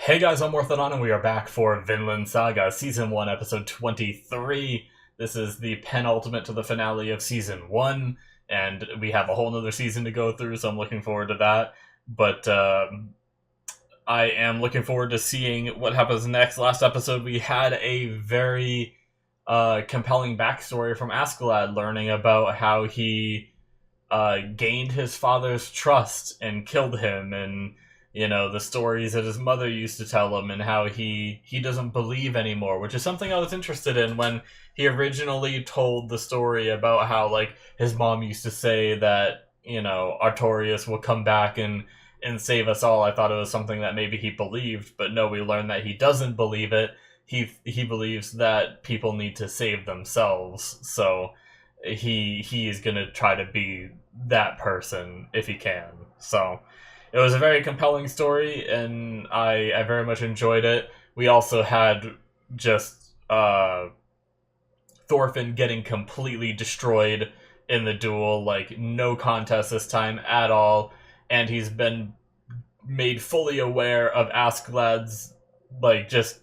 Hey guys, I'm Morthadon, and we are back for Vinland Saga, Season 1, Episode 23. This is the penultimate to the finale of Season 1, and we have a whole nother season to go through, so I'm looking forward to that. But I am looking forward to seeing what happens next. Last episode, we had a very compelling backstory from Askeladd, learning about how he gained his father's trust and killed him, and the stories that his mother used to tell him, and how he doesn't believe anymore, which is something I was interested in when he originally told the story about how, like, his mom used to say that Artorias will come back and save us all. I thought it was something that maybe he believed, but no, we learned that he doesn't believe it. He believes that people need to save themselves, so he is gonna try to be that person if he can. So it was a very compelling story, and I very much enjoyed it. We also had just Thorfinn getting completely destroyed in the duel, like no contest this time at all, and he's been made fully aware of Askeladd's, like, just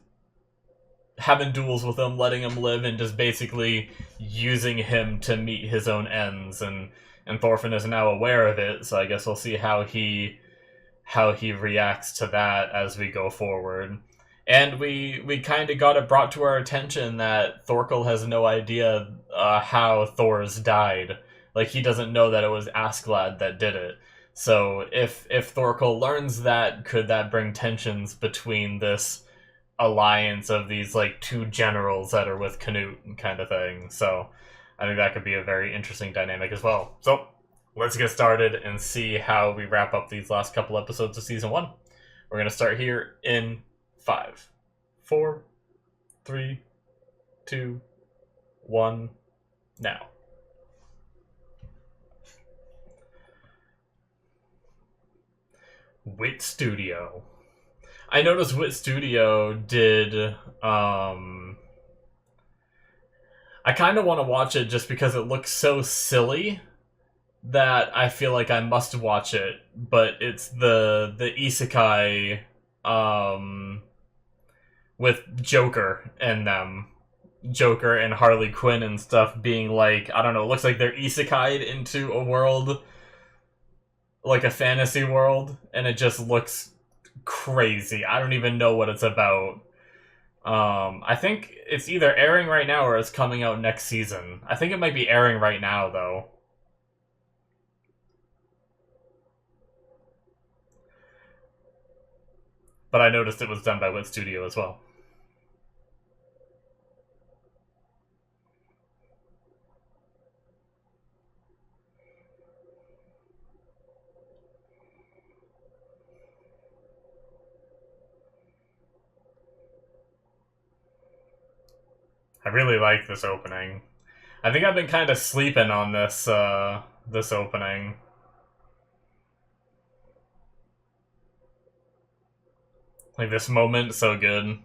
having duels with him, letting him live, and just basically using him to meet his own ends. And Thorfinn is now aware of it, so I guess we'll see how he reacts to that as we go forward. And we kind of got it brought to our attention that Thorkel has no idea how Thor's died. Like, he doesn't know that it was Askeladd that did it. So if Thorkel learns that, could that bring tensions between this alliance of these, like, two generals that are with Canute kind of thing? So I think that could be a very interesting dynamic as well. So let's get started and see how we wrap up these last couple episodes of Season 1. We're going to start here in 5, 4, 3, 2, 1, now. Wit Studio. I noticed Wit Studio did, I kind of want to watch it just because it looks so silly that I feel like I must watch it, but it's the isekai with Joker and them. Joker and Harley Quinn and stuff being, like, I don't know, it looks like they're isekai'd into a world, like a fantasy world, and it just looks crazy. I don't even know what it's about. I think it's either airing right now or it's coming out next season. I think it might be airing right now, though. But I noticed it was done by Wit Studio as well. I really like this opening. I think I've been kind of sleeping on this opening. Like, this moment, so good.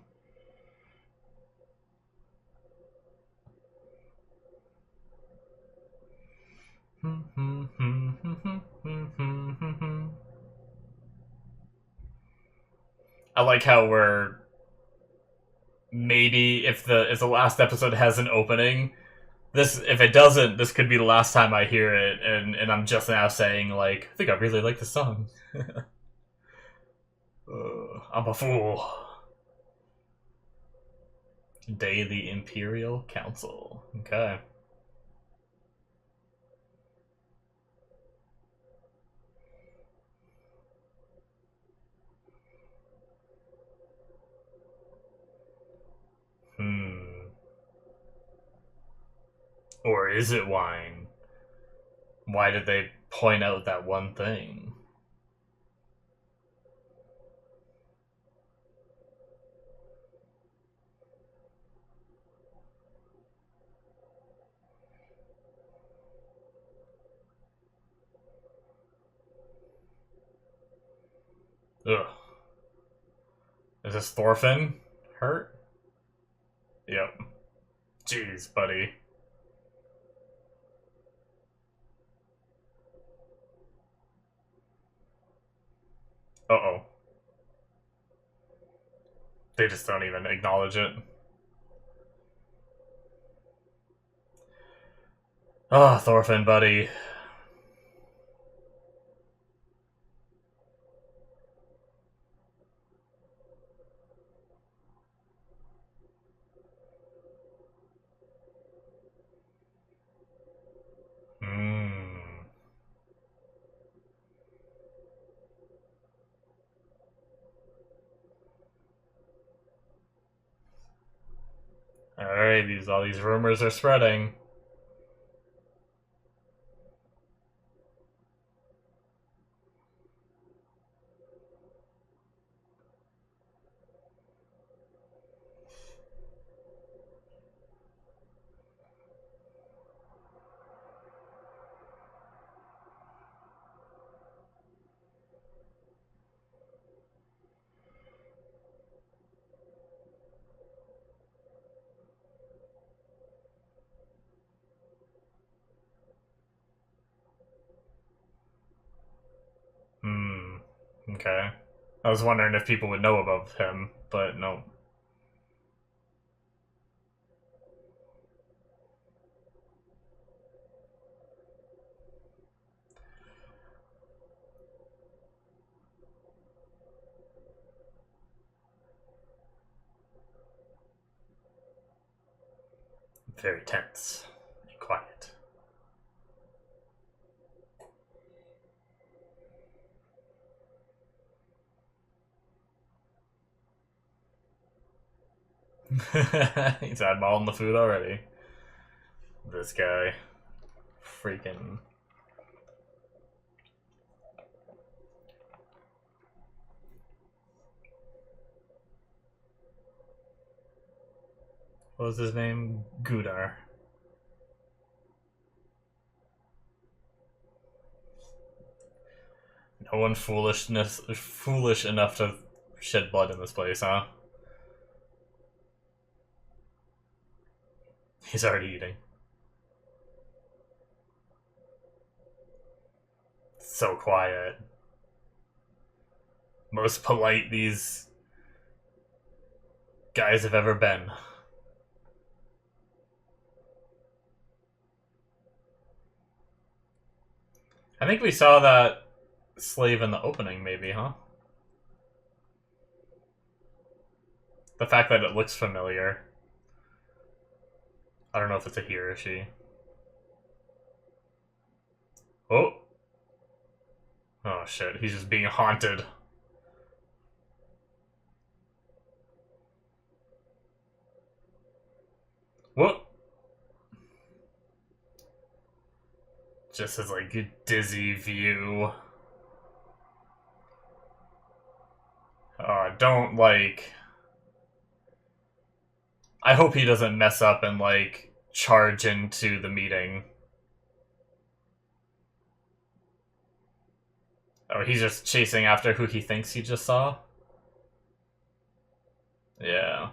I like how we're, maybe if the last episode has an opening, this, if it doesn't, this could be the last time I hear it, and I'm just now saying, like, I think I really like the song. I'm a fool. Day the Imperial Council. Okay. Hmm. Or is it wine? Why did they point out that one thing? Ugh. Is this Thorfinn hurt? Yep. Jeez, buddy. Uh-oh. They just don't even acknowledge it. Oh, Thorfinn, buddy. Alright, all these rumors are spreading. Okay. I was wondering if people would know about him, but no. Very tense and quiet. He's eyeballing the food already. This guy. Freaking. What was his name? Gudar. No one foolish enough to shed blood in this place, huh? He's already eating. So quiet. Most polite these guys have ever been. I think we saw that slave in the opening, maybe, huh? The fact that it looks familiar. I don't know if it's a he or a she. Oh! Oh shit, he's just being haunted. Whoop! Just his, like, dizzy view. Don't, like... I hope he doesn't mess up and, like, charge into the meeting. Oh, he's just chasing after who he thinks he just saw? Yeah.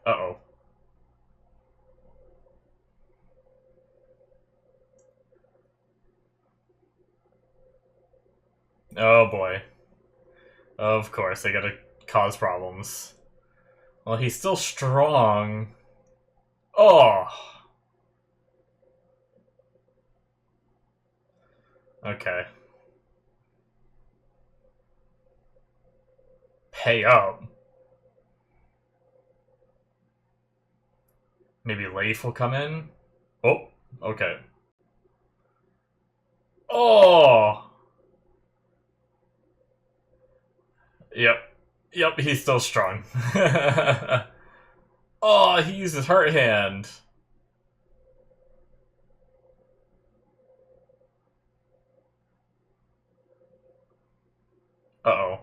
Uh-oh. Oh boy. Of course, they gotta cause problems. Well, he's still strong. Oh! Okay. Pay up. Maybe Leif will come in? Oh, okay. Oh! Yep. Yep, he's still strong. Oh, he uses Hurt Hand. Uh-oh.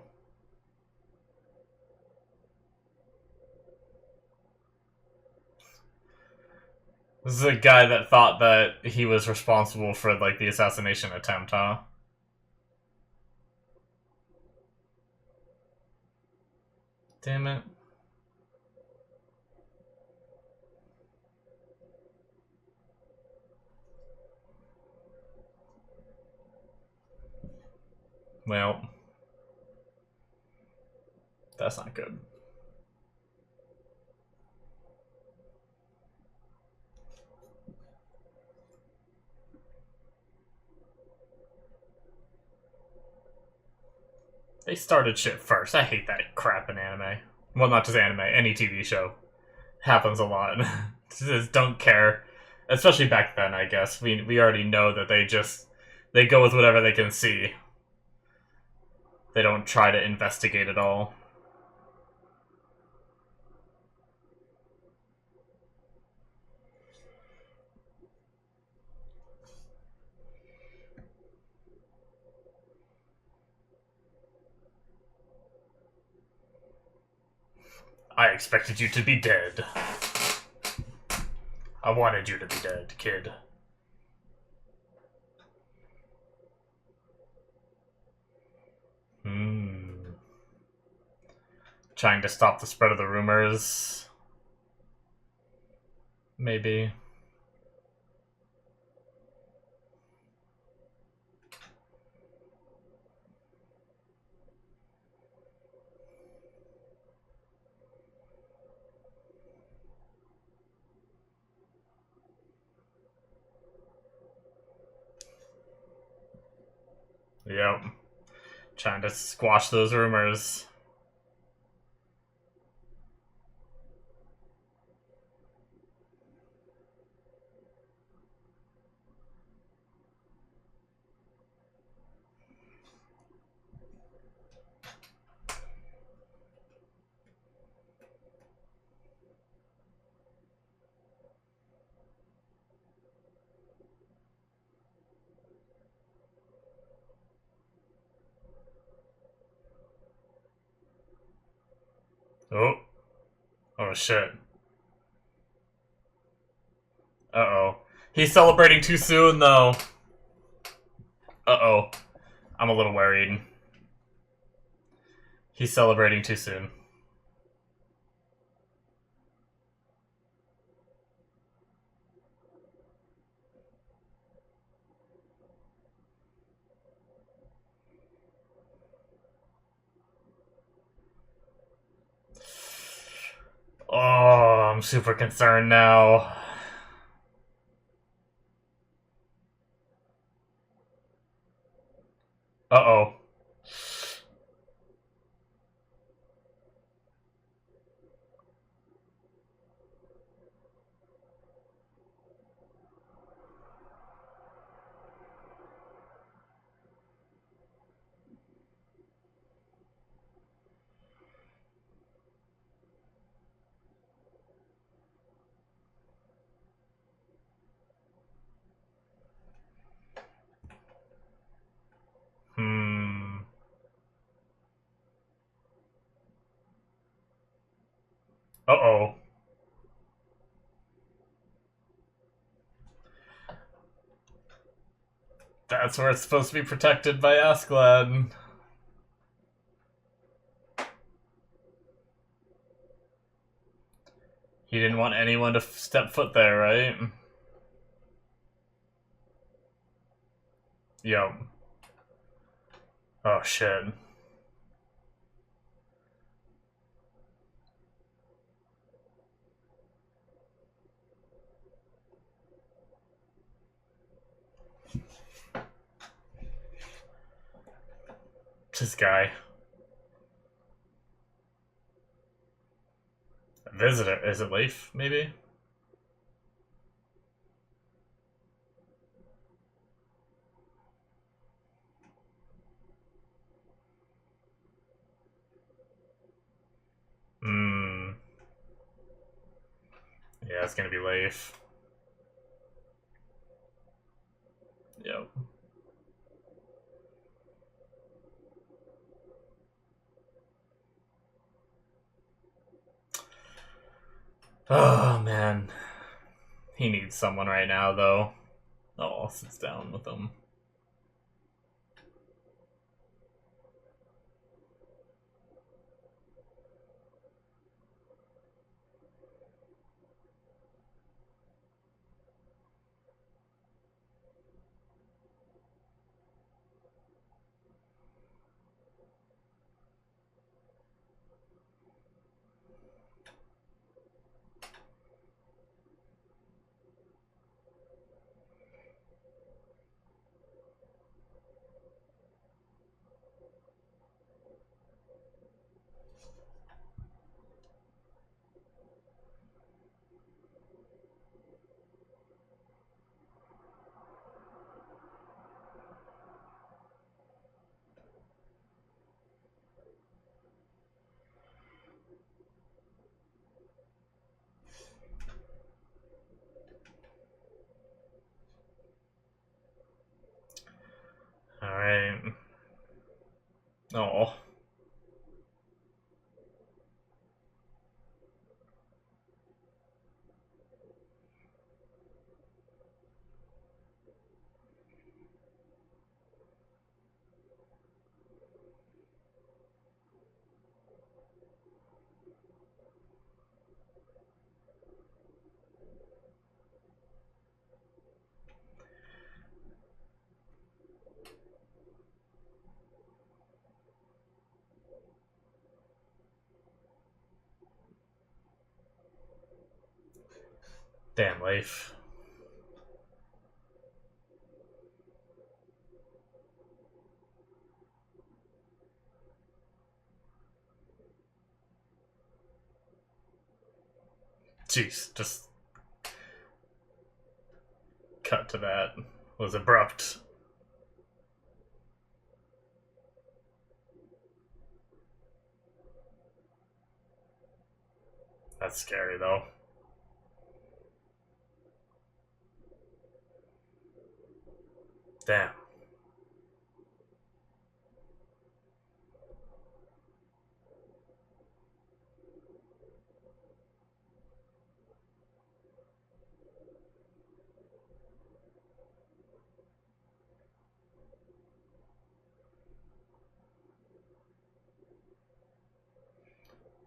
This is a guy that thought that he was responsible for, like, the assassination attempt, huh? Damn it. Well, that's not good. They started shit first. I hate that crap in anime. Well, not just anime, any TV show. Happens a lot. Just don't care. Especially back then, I guess. We already know that they go with whatever they can see. They don't try to investigate it all. I expected you to be dead. I wanted you to be dead, kid. Trying to stop the spread of the rumors. Maybe. Yep. Trying to squash those rumors. Oh. Oh shit. Uh-oh. He's celebrating too soon, though. Uh-oh. I'm a little worried. He's celebrating too soon. Oh, I'm super concerned now. Uh-oh. Uh-oh. That's where it's supposed to be protected by Askeladd. He didn't want anyone to step foot there, right? Yep. Oh, shit. This guy. A visitor. Is it Leif, maybe? Yeah, it's gonna be Leif. Yep. Oh, man. He needs someone right now, though. Oh, sits down with him. Alright. Oh. Damn life. Jeez, just cut to that. Was abrupt. That's scary though. Damn.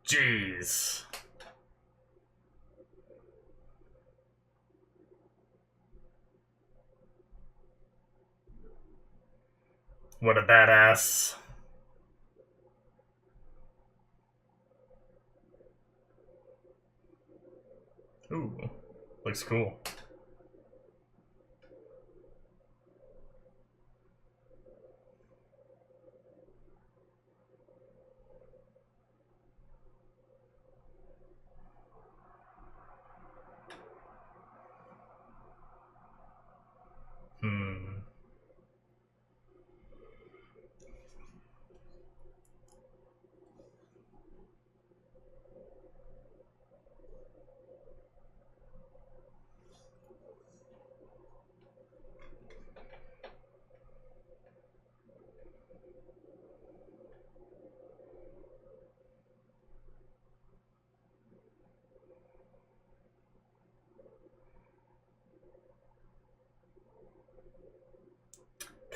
Jeez. What a badass. Ooh, looks cool. Hmm.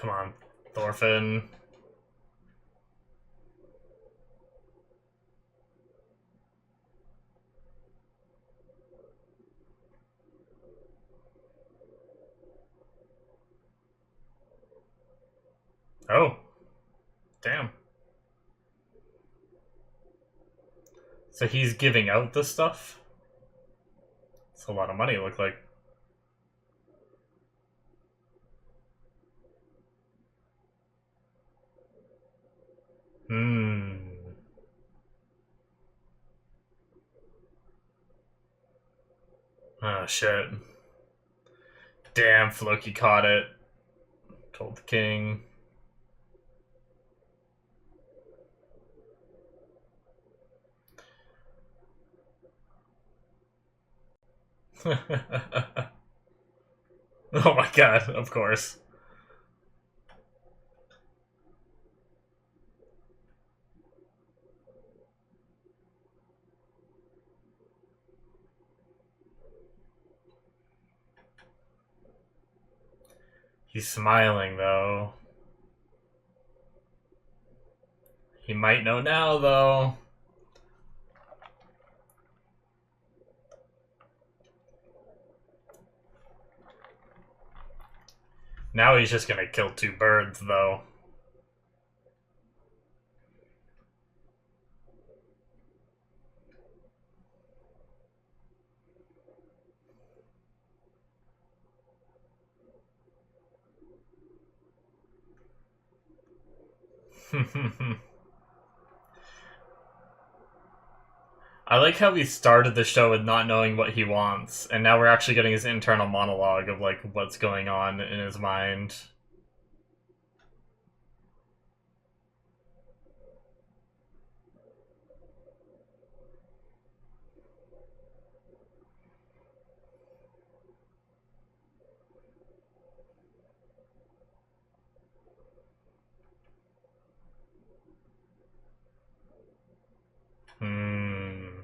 Come on, Thorfinn. Oh, damn. So he's giving out this stuff? It's a lot of money, it looked like. Hmm. Oh, shit. Damn, Floki caught it. Told the king. Oh my god, of course. He's smiling, though. He might know now, though. Now he's just gonna kill two birds, though. I like how he started the show with not knowing what he wants, and now we're actually getting his internal monologue of, like, what's going on in his mind. Hmm.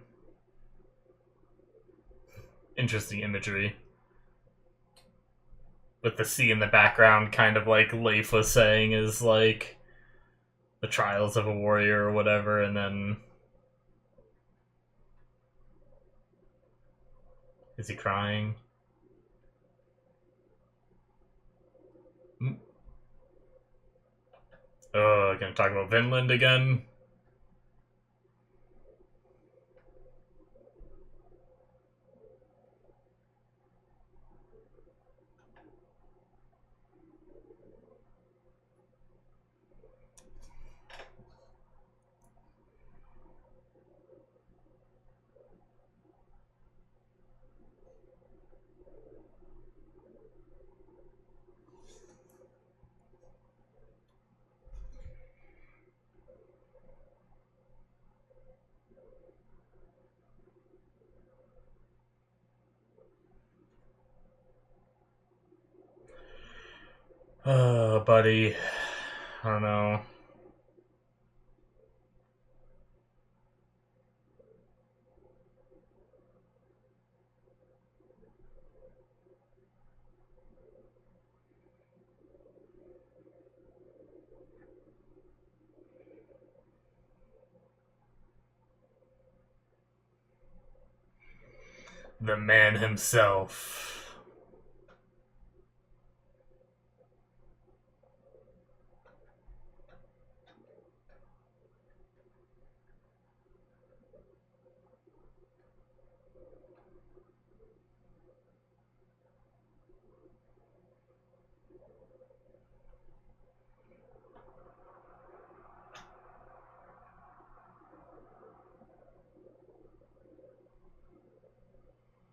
Interesting imagery. With the sea in the background, kind of like Leif was saying, is like the trials of a warrior or whatever, and then... Is he crying? Oh, gonna talk about Vinland again? Oh, buddy. I don't know. The man himself.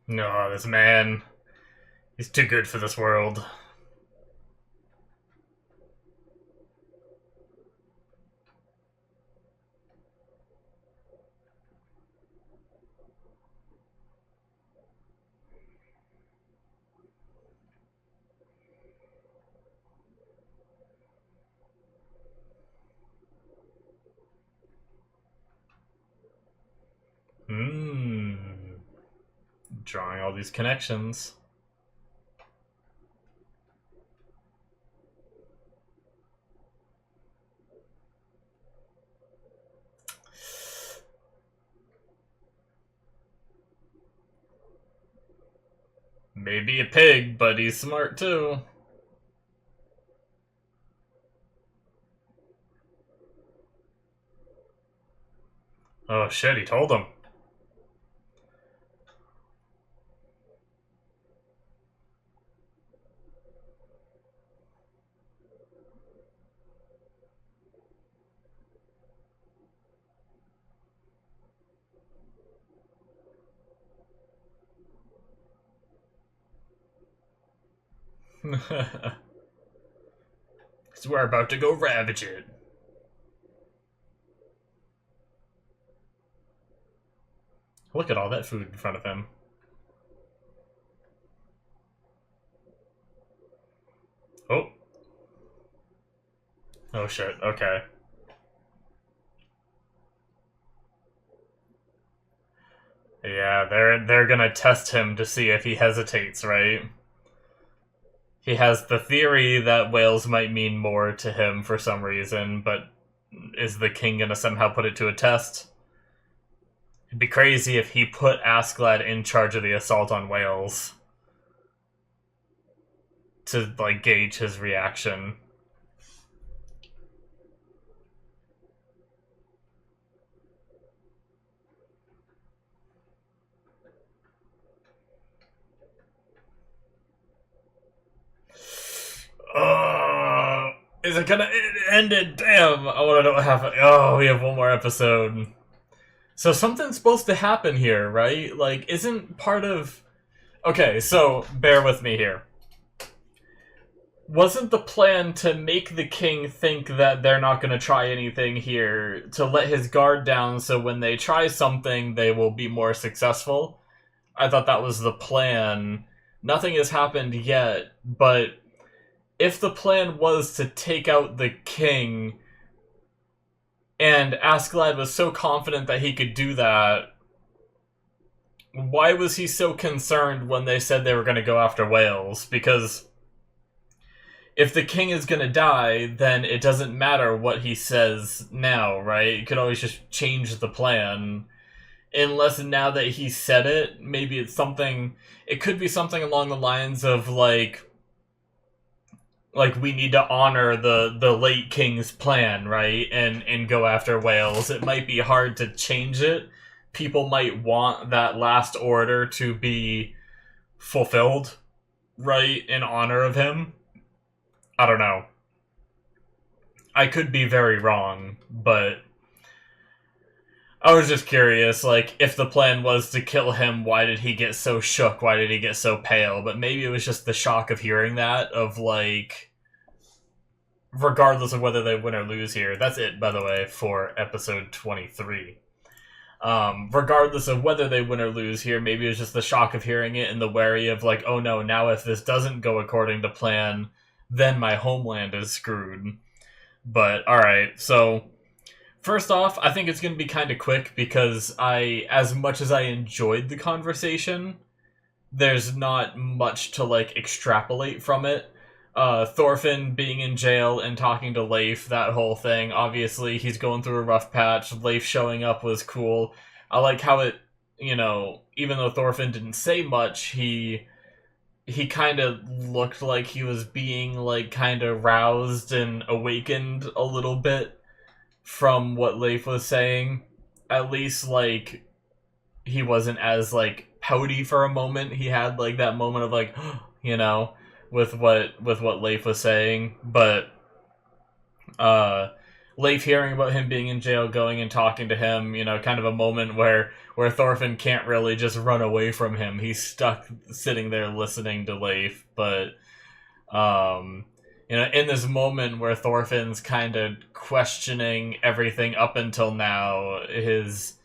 No, this man. He's too good for this world. Drawing all these connections. Maybe a pig, but he's smart too. Oh shit, he told him. So we're about to go ravage it. Look at all that food in front of him. Oh. Oh shit, okay. Yeah, they're gonna test him to see if he hesitates, right? He has the theory that whales might mean more to him for some reason, but is the king gonna somehow put it to a test? It'd be crazy if he put Askeladd in charge of the assault on Wales to, like, gauge his reaction. Is it gonna end it? Damn! I wanna know what happened. Oh, we have one more episode. So something's supposed to happen here, right? Like, isn't part of... Okay, so bear with me here. Wasn't the plan to make the king think that they're not going to try anything here, to let his guard down so when they try something, they will be more successful? I thought that was the plan. Nothing has happened yet, but if the plan was to take out the king, And Askeladd was so confident that he could do that. Why was he so concerned when they said they were going to go after Wales? Because if the king is going to die, then it doesn't matter what he says now, right? You could always just change the plan. Unless now that he said it, maybe it's something... It could be something along the lines of, like we need to honor the late king's plan, right? And go after Wales. It might be hard to change it. People might want that last order to be fulfilled, right? In honor of him. I don't know. I could be very wrong, but I was just curious, like, if the plan was to kill him, why did he get so shook? Why did he get so pale? But maybe it was just the shock of hearing that, of, like, regardless of whether they win or lose here. That's it, by the way, for episode 23. Regardless of whether they win or lose here, maybe it was just the shock of hearing it and the worry of, like, oh no, now if this doesn't go according to plan, then my homeland is screwed. But, alright, so first off, I think it's going to be kind of quick because as much as I enjoyed the conversation, there's not much to, like, extrapolate from it. Thorfinn being in jail and talking to Leif, that whole thing. Obviously, he's going through a rough patch. Leif showing up was cool. I like how it, even though Thorfinn didn't say much, he kind of looked like he was being, like, kind of roused and awakened a little bit from what Leif was saying. At least, like, he wasn't as, like, pouty for a moment. He had, like, that moment of, like, with what Leif was saying. But Leif hearing about him being in jail, going and talking to him, kind of a moment where Thorfinn can't really just run away from him. He's stuck sitting there listening to Leif. But in this moment where Thorfinn's kind of questioning everything up until now, his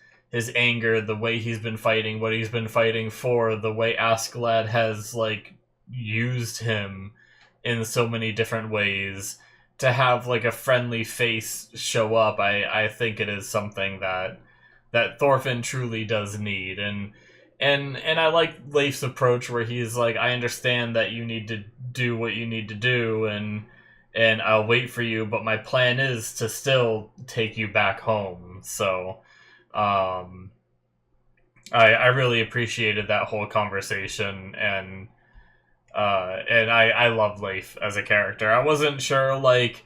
anger, the way he's been fighting, what he's been fighting for, the way Askeladd has, like, used him in so many different ways, to have, like, a friendly face show up, I think it is something that Thorfinn truly does need. And I like Leif's approach where he's like, I understand that you need to do what you need to do, and I'll wait for you, but my plan is to still take you back home. So I really appreciated that whole conversation, and I love Leif as a character. I wasn't sure, like,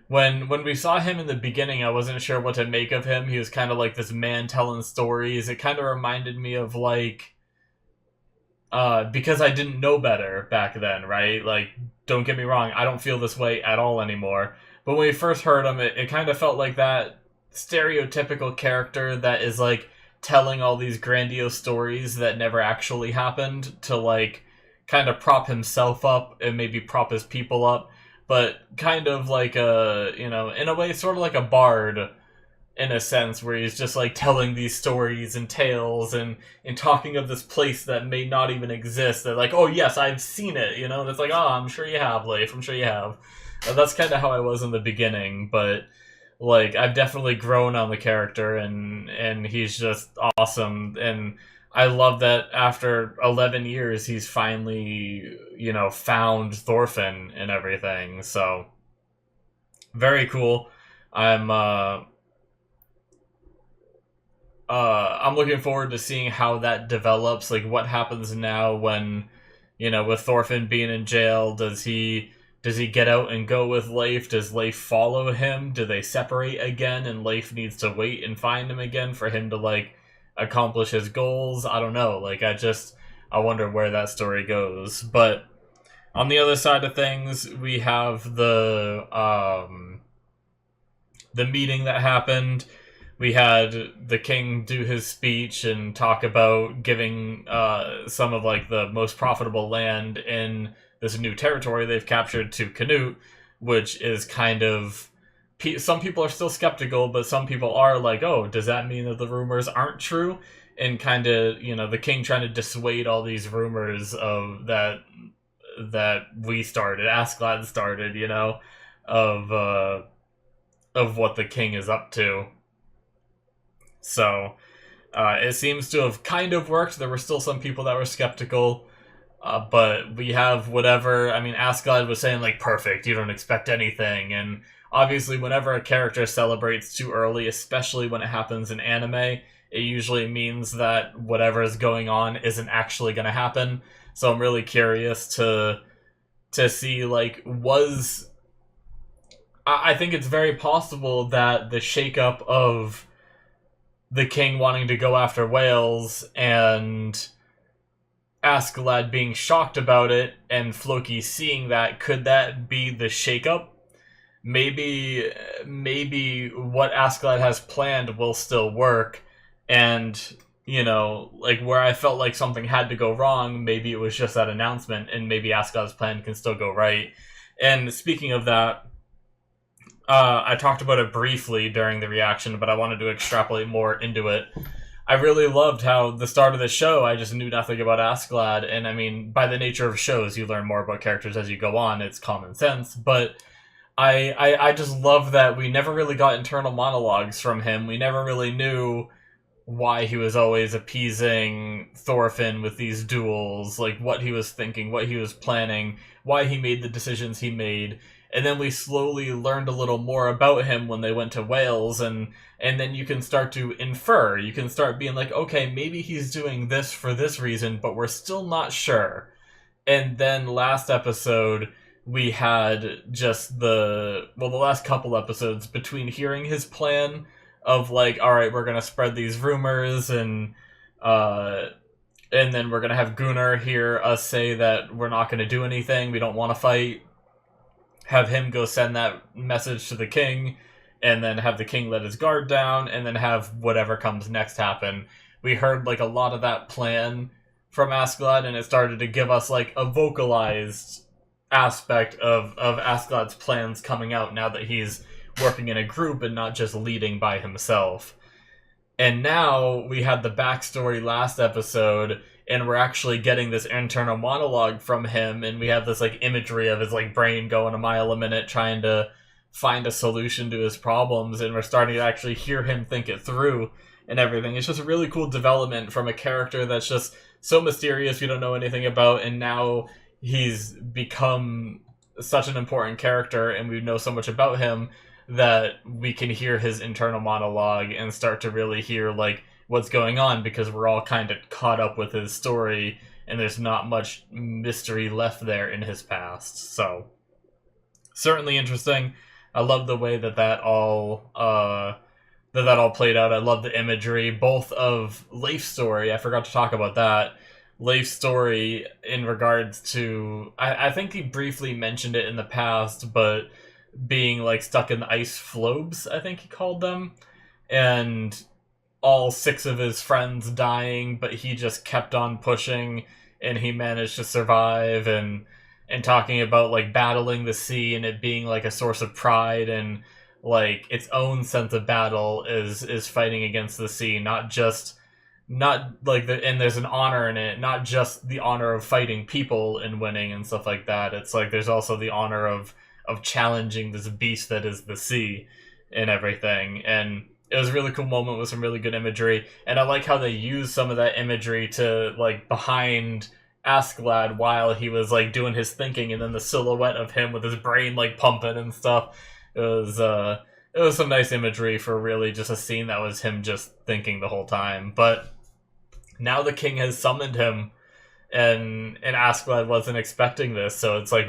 when we saw him in the beginning, I wasn't sure what to make of him. He was kind of like this man telling stories. It kind of reminded me of, like, because I didn't know better back then, right? Like, don't get me wrong, I don't feel this way at all anymore. But when we first heard him, it kind of felt like that stereotypical character that is, like, telling all these grandiose stories that never actually happened to, like, kind of prop himself up and maybe prop his people up, but kind of like in a way, sort of like a bard, in a sense, where he's just, like, telling these stories and tales and talking of this place that may not even exist. They're like, oh yes, I've seen it, and it's like, oh, I'm sure you have, Leif, I'm sure you have. That's kind of how I was in the beginning, but, like, I've definitely grown on the character, and he's just awesome. And I love that after 11 years, he's finally, found Thorfinn and everything. So, very cool. I'm looking forward to seeing how that develops. Like, what happens now when, with Thorfinn being in jail, does he get out and go with Leif? Does Leif follow him? Do they separate again and Leif needs to wait and find him again for him to, like, accomplish his goals? I don't know. Like, I wonder where that story goes. But on the other side of things, we have the meeting that happened. We had the king do his speech and talk about giving some of, like, the most profitable land in this new territory they've captured to Canute, which is kind of... Some people are still skeptical, but some people are like, oh, does that mean that the rumors aren't true? And kind of, the king trying to dissuade all these rumors of that we started, Askeladd started, of of what the king is up to. So it seems to have kind of worked. There were still some people that were skeptical, but we have whatever. I mean, Askeladd was saying, like, perfect, you don't expect anything. And obviously, whenever a character celebrates too early, especially when it happens in anime, it usually means that whatever is going on isn't actually going to happen. So I'm really curious to see, like, I think it's very possible that the shakeup of the king wanting to go after whales and Askeladd being shocked about it and Floki seeing that, could that be the shakeup? Maybe what Askeladd has planned will still work, and, you know, like, where I felt like something had to go wrong, maybe it was just that announcement, and maybe Askeladd's plan can still go right. And speaking of that, I talked about it briefly during the reaction, but I wanted to extrapolate more into it. I really loved how the start of the show, I just knew nothing about Askeladd, and I mean, by the nature of shows, you learn more about characters as you go on, it's common sense, but I just love that we never really got internal monologues from him. We never really knew why he was always appeasing Thorfinn with these duels, like what he was thinking, what he was planning, why he made the decisions he made. And then we slowly learned a little more about him when they went to Wales, and then you can start to infer. You can start being like, okay, maybe he's doing this for this reason, but we're still not sure. And then last episode, we had just the last couple episodes between hearing his plan of, like, all right, we're going to spread these rumors, and then we're going to have Gunnar hear us say that we're not going to do anything, we don't want to fight, have him go send that message to the king, and then have the king let his guard down, and then have whatever comes next happen. We heard, like, a lot of that plan from Askeladd, and it started to give us, like, a vocalized aspect of Askeladd's plans coming out now that he's working in a group and not just leading by himself. And now we had the backstory last episode, and we're actually getting this internal monologue from him, and we have this, like, imagery of his, like, brain going a mile a minute trying to find a solution to his problems, and we're starting to actually hear him think it through and everything. It's just a really cool development from a character that's just so mysterious you don't know anything about, and now he's become such an important character and we know so much about him that we can hear his internal monologue and start to really hear, like, what's going on, because we're all kind of caught up with his story and there's not much mystery left there in his past. So certainly interesting. I love the way that all played out. I love the imagery, both of Leif's story. I forgot to talk about that. Leif's story in regards to, I think he briefly mentioned it in the past, but being, like, stuck in the ice flobes, I think he called them, and all 6 of his friends dying, but he just kept on pushing and he managed to survive, and talking about, like, battling the sea and it being, like, a source of pride, and, like, its own sense of battle is fighting against the sea, and there's an honor in it, not just the honor of fighting people and winning and stuff like that. It's like there's also the honor of challenging this beast that is the sea and everything. And it was a really cool moment with some really good imagery, and I like how they used some of that imagery to, like, behind Askeladd while he was, like, doing his thinking, and then the silhouette of him with his brain, like, pumping and stuff. It was some nice imagery for really just a scene that was him just thinking the whole time. But now the king has summoned him, and Askeladd wasn't expecting this, so it's like,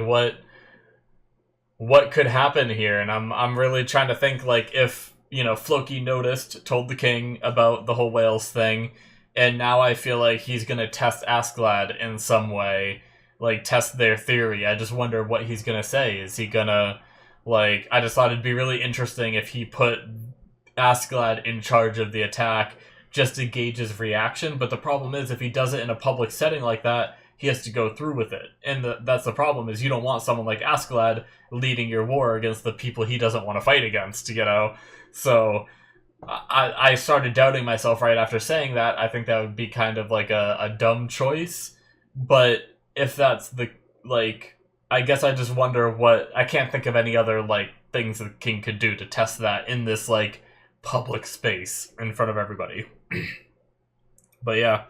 what could happen here? And I'm really trying to think, like, if, you know, Floki noticed, told the king about the whole whales thing, and now I feel like he's gonna test Askeladd in some way, like, test their theory. I just wonder what he's gonna say. Is he gonna, like, I just thought it'd be really interesting if he put Askeladd in charge of the attack just to gauge his reaction, but the problem is, if he does it in a public setting like that, he has to go through with it. And that's the problem, is you don't want someone like Askeladd leading your war against the people he doesn't want to fight against, you know? So I started doubting myself right after saying that. I think that would be kind of like a dumb choice, but if that's the, like, I guess I just wonder I can't think of any other, like, things the king could do to test that in this, like, public space in front of everybody. But yeah,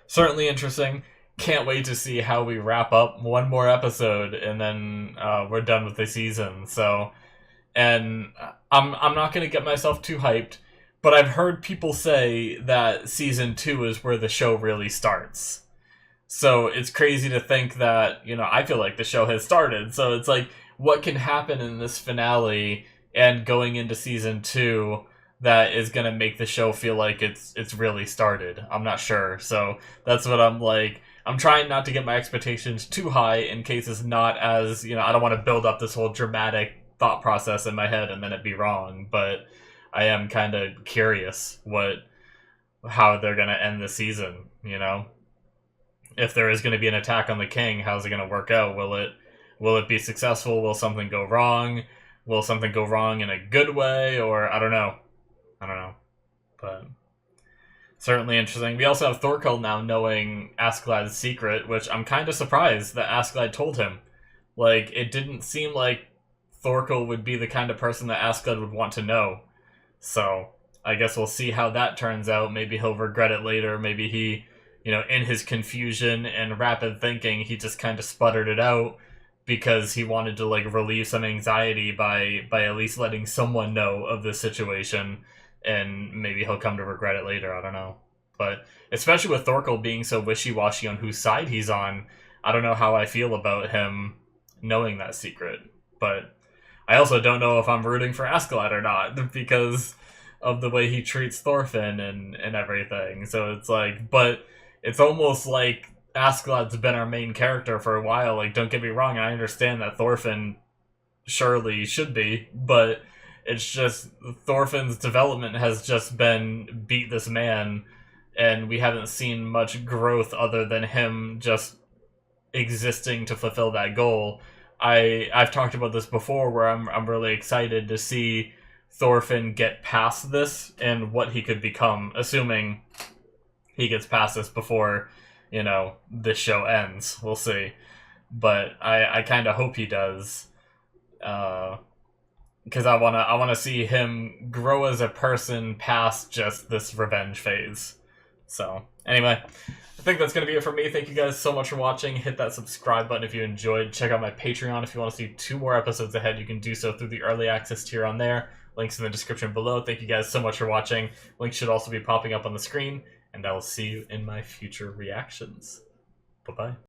certainly interesting. Can't wait to see how we wrap up one more episode, and then we're done with the season. So, and I'm not gonna get myself too hyped, but I've heard people say that season 2 is where the show really starts. So it's crazy to think that, you know, I feel like the show has started. So it's like, what can happen in this finale and going into season 2 that is gonna make the show feel like it's really started? I'm not sure. So that's what I'm like. I'm trying not to get my expectations too high in case it's not as, you know, I don't want to build up this whole dramatic thought process in my head and then it be wrong. But I am kind of curious how they're gonna end the season. You know, if there is going to be an attack on the king, how's it going to work out? Will it be successful? Will something go wrong? Will something go wrong in a good way? Or I don't know. But certainly interesting. We also have Thorkel now knowing Askeladd's secret, which I'm kind of surprised that Askeladd told him. Like, it didn't seem like Thorkel would be the kind of person that Askeladd would want to know. So I guess we'll see how that turns out. Maybe he'll regret it later. Maybe he, you know, in his confusion and rapid thinking, he just kind of sputtered it out because he wanted to, like, relieve some anxiety by at least letting someone know of this situation, and maybe he'll come to regret it later. I don't know. But especially with Thorkel being so wishy-washy on whose side he's on, I don't know how I feel about him knowing that secret. But I also don't know if I'm rooting for Askeladd or not, because of the way he treats Thorfinn and everything. So it's like, but it's almost like Askeladd's been our main character for a while. Like, don't get me wrong, I understand that Thorfinn surely should be, but it's just Thorfinn's development has just been beat this man, and we haven't seen much growth other than him just existing to fulfill that goal. I've talked about this before, where I'm really excited to see Thorfinn get past this and what he could become, assuming he gets past this before, you know, this show ends. We'll see. But I kind of hope he does, because I wanna see him grow as a person past just this revenge phase. So anyway, I think that's going to be it for me. Thank you guys so much for watching. Hit that subscribe button if you enjoyed. Check out my Patreon if you want to see 2 more episodes ahead. You can do so through the early access tier on there. Links in the description below. Thank you guys so much for watching. Links should also be popping up on the screen, and I will see you in my future reactions. Bye-bye.